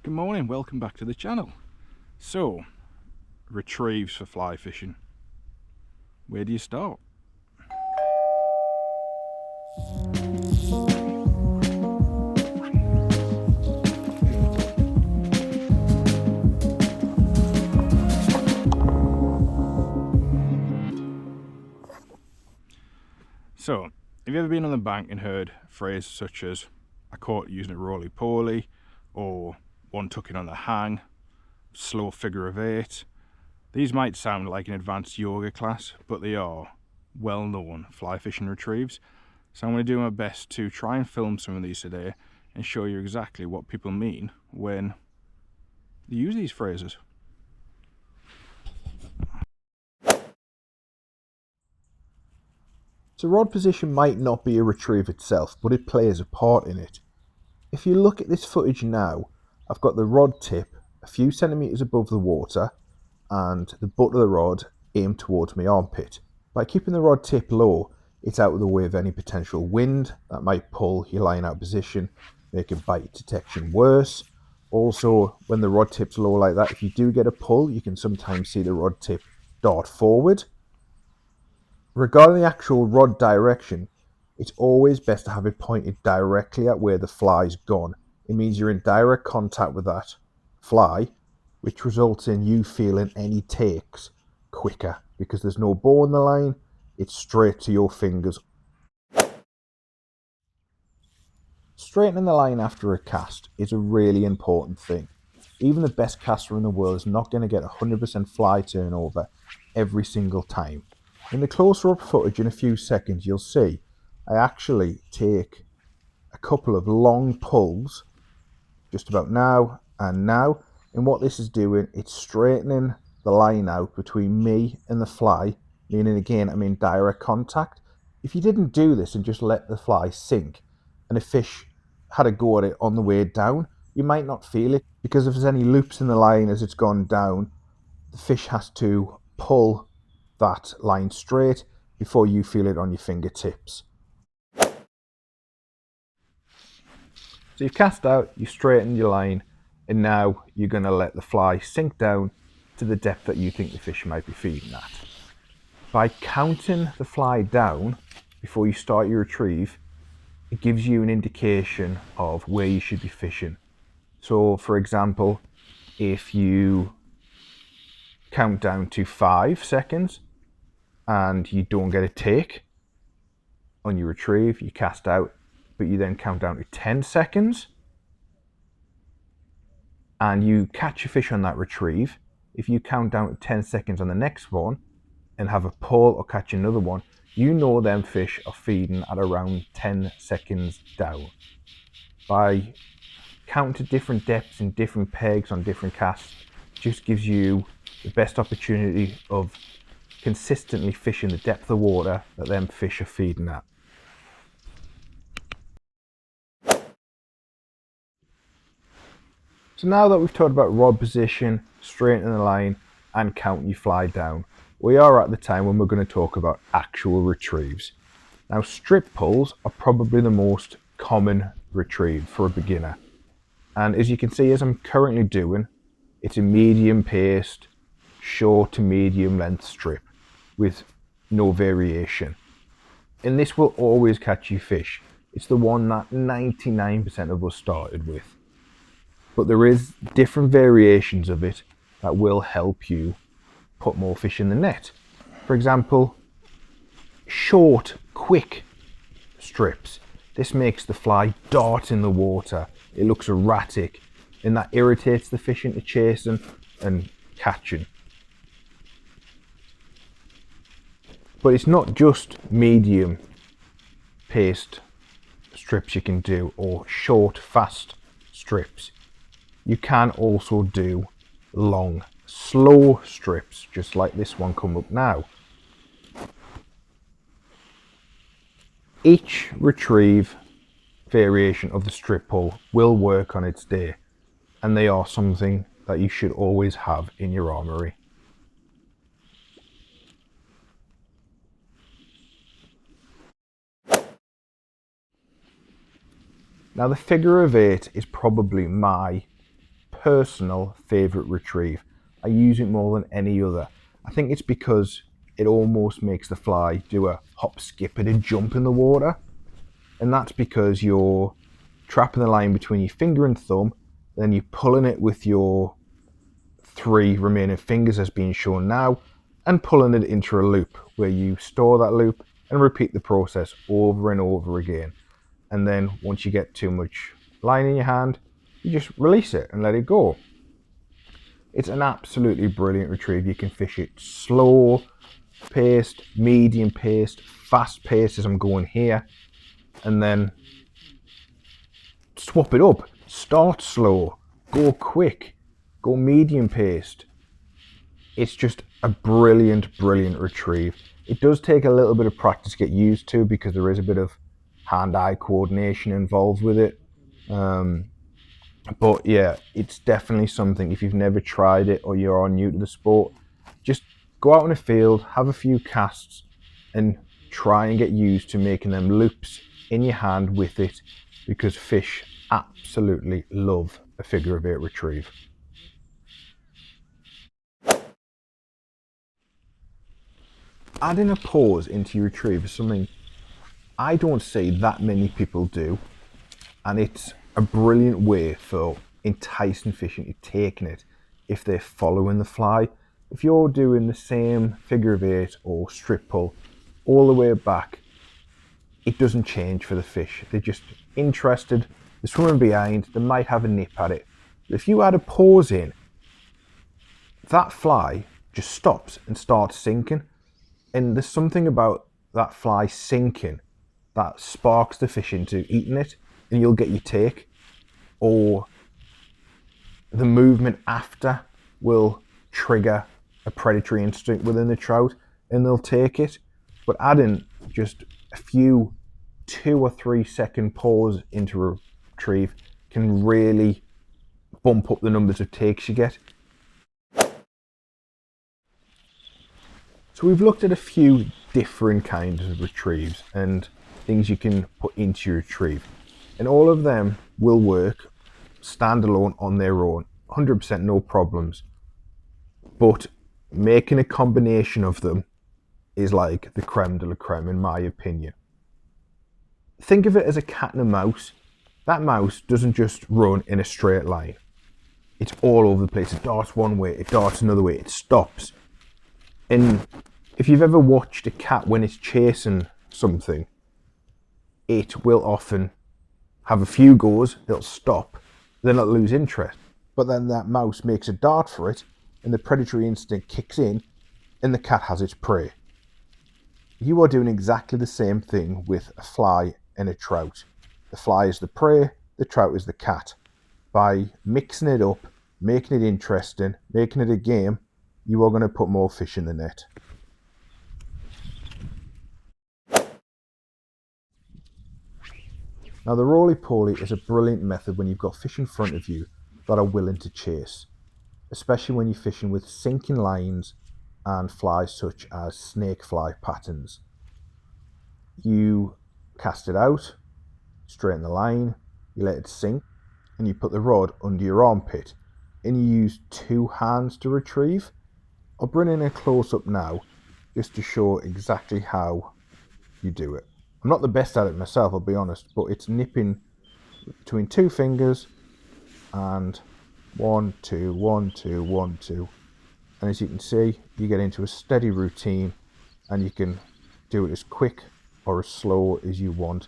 Good morning, welcome back to the channel. So, retrieves for fly fishing. Where do you start? So, have you ever been on the bank and heard phrases such as, I caught using a Roly Poly, or one tucking on the hang, slow figure of 8? These might sound like an advanced yoga class, but they are well-known fly fishing retrieves. So I'm going to do my best to try and film some of these today and show you exactly what people mean when they use these phrases. So rod position might not be a retrieve itself, but it plays a part in it. If you look at this footage now, I've got the rod tip a few centimetres above the water and the butt of the rod aimed towards my armpit. By keeping the rod tip low, it's out of the way of any potential wind that might pull your line out of position, making bite detection worse. Also, when the rod tip's low like that, if you do get a pull, you can sometimes see the rod tip dart forward. Regarding the actual rod direction, it's always best to have it pointed directly at where the fly's gone. It means you're in direct contact with that fly, which results in you feeling any takes quicker because there's no bow on the line, it's straight to your fingers. Straightening the line after a cast is a really important thing. Even the best caster in the world is not going to get 100% fly turnover every single time. In the closer up footage in a few seconds, you'll see I actually take a couple of long pulls just about now and now. And what this is doing, it's straightening the line out between me and the fly, meaning again, I'm in direct contact. If you didn't do this and just let the fly sink and a fish had a go at it on the way down, you might not feel it because if there's any loops in the line as it's gone down, the fish has to pull that line straight before you feel it on your fingertips. So you've cast out, you straighten your line, and now you're going to let the fly sink down to the depth that you think the fish might be feeding at. By counting the fly down before you start your retrieve, it gives you an indication of where you should be fishing. So for example, if you count down to 5 seconds and you don't get a take on your retrieve, you cast out, but you then count down to 10 seconds and you catch a fish on that retrieve. If you count down to 10 seconds on the next one and have a pull or catch another one, you know them fish are feeding at around 10 seconds down. By counting to different depths and different pegs on different casts, just gives you the best opportunity of consistently fishing the depth of water that them fish are feeding at. So now that we've talked about rod position, straightening the line and counting your fly down, we are at the time when we're going to talk about actual retrieves. Now strip pulls are probably the most common retrieve for a beginner. And as you can see, as I'm currently doing, it's a medium paced, short to medium length strip with no variation. And this will always catch you fish. It's the one that 99% of us started with. But there is different variations of it that will help you put more fish in the net. For example, short, quick strips. This makes the fly dart in the water. It looks erratic and that irritates the fish into chasing and catching. But it's not just medium paced strips you can do or short, fast strips. You can also do long, slow strips, just like this one come up now. Each retrieve variation of the strip pull will work on its day, and they are something that you should always have in your armory. Now the figure of 8 is probably my personal favourite retrieve. I use it more than any other. I think it's because it almost makes the fly do a hop, skip, and a jump in the water. And that's because you're trapping the line between your finger and thumb, then you're pulling it with your 3 remaining fingers as being shown now, and pulling it into a loop where you store that loop and repeat the process over and over again. And then once you get too much line in your hand, you just release it and let it go. It's an absolutely brilliant retrieve. You can fish it slow paced, medium paced, fast paced as I'm going here, and then swap it up. Start slow, go quick, go medium paced. It's just a brilliant retrieve. It does take a little bit of practice to get used to because there is a bit of hand-eye coordination involved with it. But yeah, it's definitely something, if you've never tried it or you're new to the sport, just go out in a field, have a few casts, and try and get used to making them loops in your hand with it, because fish absolutely love a figure of 8 retrieve. Adding a pause into your retrieve is something I don't see that many people do, and it's a brilliant way for enticing fish into taking it if they're following the fly. If you're doing the same figure of 8 or strip pull all the way back, it doesn't change for the fish. They're just interested, they're swimming behind, they might have a nip at it. But if you add a pause in, that fly just stops and starts sinking. And there's something about that fly sinking that sparks the fish into eating it, and you'll get your take. Or the movement after will trigger a predatory instinct within the trout and they'll take it. But adding just a few 2 or 3 second pause into a retrieve can really bump up the numbers of takes you get. So we've looked at a few different kinds of retrieves and things you can put into your retrieve, and all of them will work standalone on their own, 100% no problems. But making a combination of them is like the creme de la creme in my opinion. Think of it as a cat and a mouse. That mouse doesn't just run in a straight line. It's all over the place. It darts one way, it darts another way, it stops. And if you've ever watched a cat when it's chasing something, it will often have a few goes, it'll stop, then it'll lose interest. But then that mouse makes a dart for it, and the predatory instinct kicks in, and the cat has its prey. You are doing exactly the same thing with a fly and a trout. The fly is the prey, the trout is the cat. By mixing it up, making it interesting, making it a game, you are going to put more fish in the net. Now the Roly Poly is a brilliant method when you've got fish in front of you that are willing to chase, especially when you're fishing with sinking lines and flies such as snake fly patterns. You cast it out, straighten the line, you let it sink, and you put the rod under your armpit, and you use 2 hands to retrieve. I'll bring in a close-up now just to show exactly how you do it. I'm not the best at it myself, I'll be honest, but it's nipping between 2 fingers and 1, 2, 1, 2, 1, 2. And as you can see, you get into a steady routine and you can do it as quick or as slow as you want.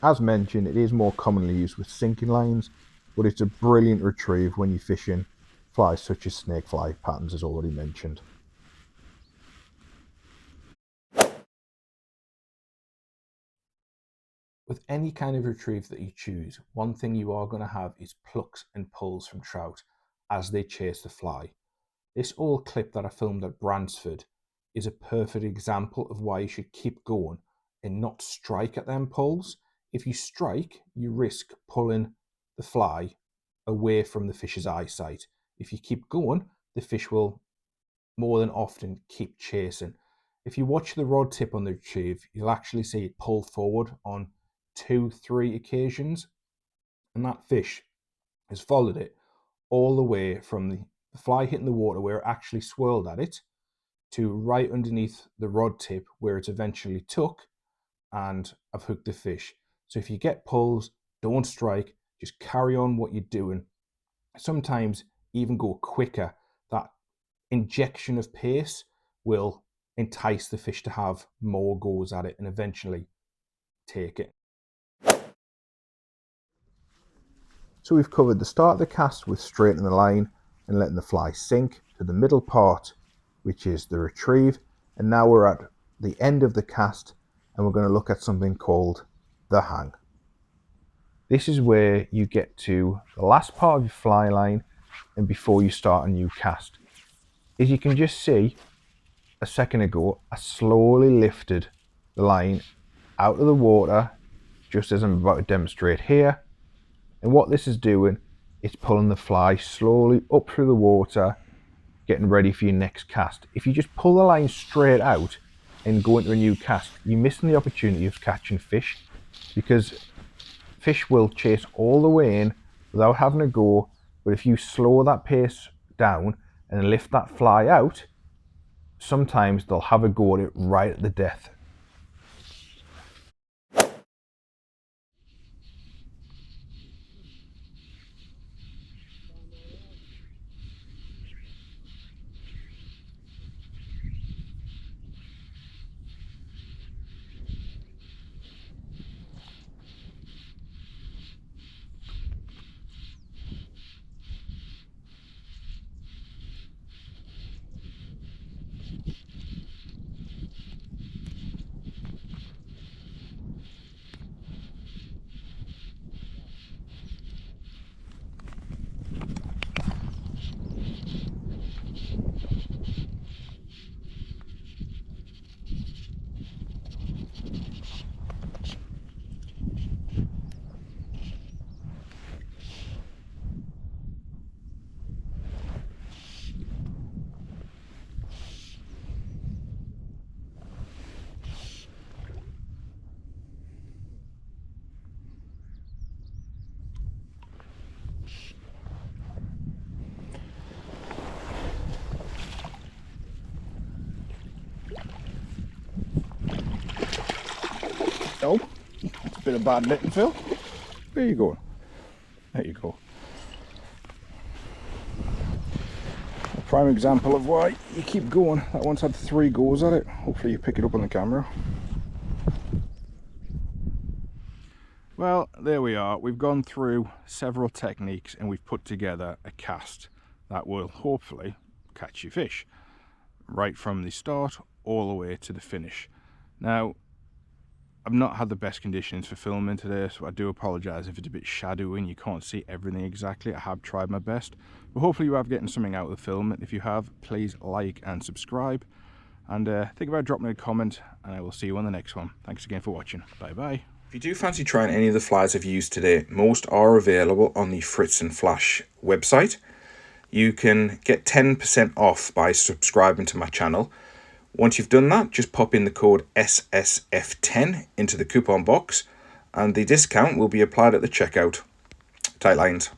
As mentioned, it is more commonly used with sinking lines, but it's a brilliant retrieve when you're fishing flies such as snake fly patterns, as already mentioned. With any kind of retrieve that you choose, one thing you are going to have is plucks and pulls from trout as they chase the fly. This old clip that I filmed at Bransford is a perfect example of why you should keep going and not strike at them pulls. If you strike, you risk pulling the fly away from the fish's eyesight. If you keep going, the fish will more than often keep chasing. If you watch the rod tip on the retrieve, you'll actually see it pull forward on 2-3 occasions, and that fish has followed it all the way from the fly hitting the water where it actually swirled at it to right underneath the rod tip where it's eventually took, and I've hooked the fish. So if you get pulls, don't strike, just carry on what you're doing. Sometimes even go quicker. That injection of pace will entice the fish to have more goes at it and eventually take it. So we've covered the start of the cast with straightening the line and letting the fly sink to the middle part, which is the retrieve, and now we're at the end of the cast and we're going to look at something called the hang. This is where you get to the last part of your fly line and before you start a new cast. As you can just see, a second ago, I slowly lifted the line out of the water, just as I'm about to demonstrate here. And what this is doing, it's pulling the fly slowly up through the water, getting ready for your next cast. If you just pull the line straight out and go into a new cast, you're missing the opportunity of catching fish, because fish will chase all the way in without having to go. But if you slow that pace down and lift that fly out, sometimes they'll have a go at it right at the death. Oh, it's a bit of bad netting, Phil. Where are you going? There you go. A prime example of why you keep going. That one's had 3 goes at it. Hopefully you pick it up on the camera. Well, there we are. We've gone through several techniques and we've put together a cast that will hopefully catch your fish right from the start all the way to the finish. Now, I've not had the best conditions for filming today, so I do apologise if it's a bit shadowy and you can't see everything exactly. I have tried my best, but hopefully you have getting something out of the film. If you have, please like and subscribe, and think about dropping a comment, and I will see you on the next one. Thanks again for watching. Bye bye. If you do fancy trying any of the flies I've used today, most are available on the Fritz and Flash website. You can get 10% off by subscribing to my channel. Once you've done that, just pop in the code SSF10 into the coupon box and the discount will be applied at the checkout. Tight lines.